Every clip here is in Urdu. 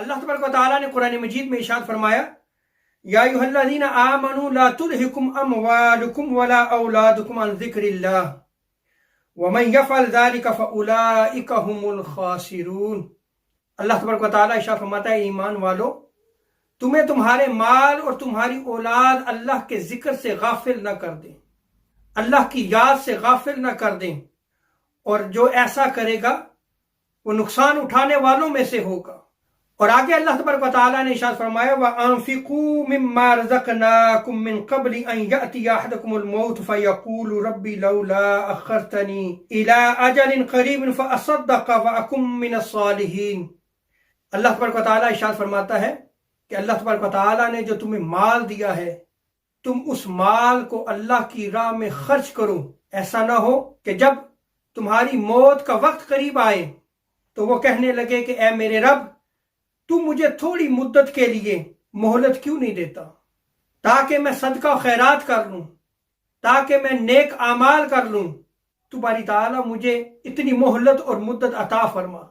اللہ تبارک و تعالیٰ نے قرآن مجید میں ارشاد فرمایا یا ایھا الذین آمنوا لا تلہکم اموالکم ولا اولادکم عن ذکر اللہ ومن یفعل ذلک فاولئک هم الخاسرون۔ اللہ تبارک و تعالیٰ ارشاد فرماتا ہے ایمان والو، تمہیں تمہارے مال اور تمہاری اولاد اللہ کے ذکر سے غافل نہ کر دیں، اللہ کی یاد سے غافل نہ کر دیں، اور جو ایسا کرے گا وہ نقصان اٹھانے والوں میں سے ہوگا۔ اور آگے اللہ تبارک و تعالیٰ نے ارشاد فرمایا وَأَنفِقُوا مِمَّا رَزَقْنَاكُم مِّن قَبْلِ أَن يَأْتِيَ أَحَدَكُمُ الْمَوْتُ فَيَقُولُ رَبِّ لَوْلَا أَخَّرْتَنِي إِلَىٰ أَجَلٍ قَرِيبٍ فَأَصَدَّقَ وَأَكُن مِّنَ الصَّالِحِينَ۔ اللہ تبارک و تعالیٰ ارشاد فرماتا ہے کہ اللہ تبارک و تعالیٰ نے جو تمہیں مال دیا ہے، تم اس مال کو اللہ کی راہ میں خرچ کرو۔ ایسا نہ ہو کہ جب تمہاری موت کا وقت قریب آئے تو وہ کہنے لگے کہ اے میرے رب، تو مجھے تھوڑی مدت کے لیے مہلت کیوں نہیں دیتا تاکہ میں صدقہ و خیرات کر لوں، تاکہ میں نیک اعمال کر لوں۔ تو باری تعالیٰ مجھے اتنی مہلت اور مدت عطا فرما۔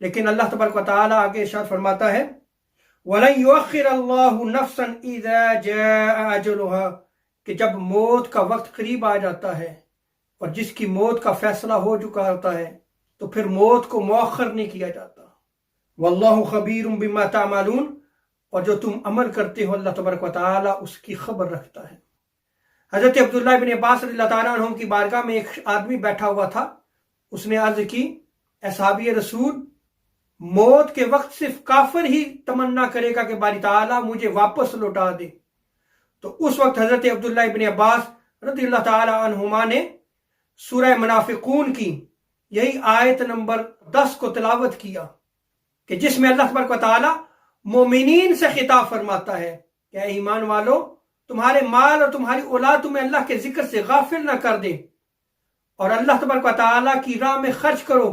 لیکن اللہ تبارک و تعالیٰ آگے ارشاد فرماتا ہے وَلَن يُؤَخِّرَ اللَّهُ نَفْسًا إِذَا جَاءَ أَجَلُهَا، کہ جب موت کا وقت قریب آ جاتا ہے اور جس کی موت کا فیصلہ ہو چکا ہوتا ہے تو پھر موت کو مؤخر نہیں کیا جاتا۔ واللہ خبیر بما تعملون، اور جو تم عمل کرتے ہو اللہ تبارک و تعالیٰ اس کی خبر رکھتا ہے۔ حضرت عبداللہ بن عباس رضی اللہ تعالیٰ عنہ کی بارگاہ میں ایک آدمی بیٹھا ہوا تھا، اس نے عرض کی اے صحابی رسول، موت کے وقت صرف کافر ہی تمنا کرے گا کہ باری تعالیٰ مجھے واپس لوٹا دے۔ تو اس وقت حضرت عبداللہ بن عباس رضی اللہ تعالیٰ عنہما نے سورہ منافقون کی یہی آیت نمبر 10 کو تلاوت کیا کہ جس میں اللہ تبارک و تعالیٰ مومنین سے خطاب فرماتا ہے کہ اے ایمان والو، تمہارے مال اور تمہاری اولاد تمہیں اللہ کے ذکر سے غافل نہ کر دے، اور اللہ تبارک و تعالیٰ کی راہ میں خرچ کرو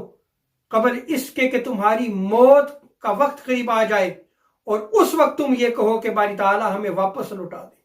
قبل اس کے کہ تمہاری موت کا وقت قریب آ جائے، اور اس وقت تم یہ کہو کہ باری تعالیٰ ہمیں واپس لوٹا دے۔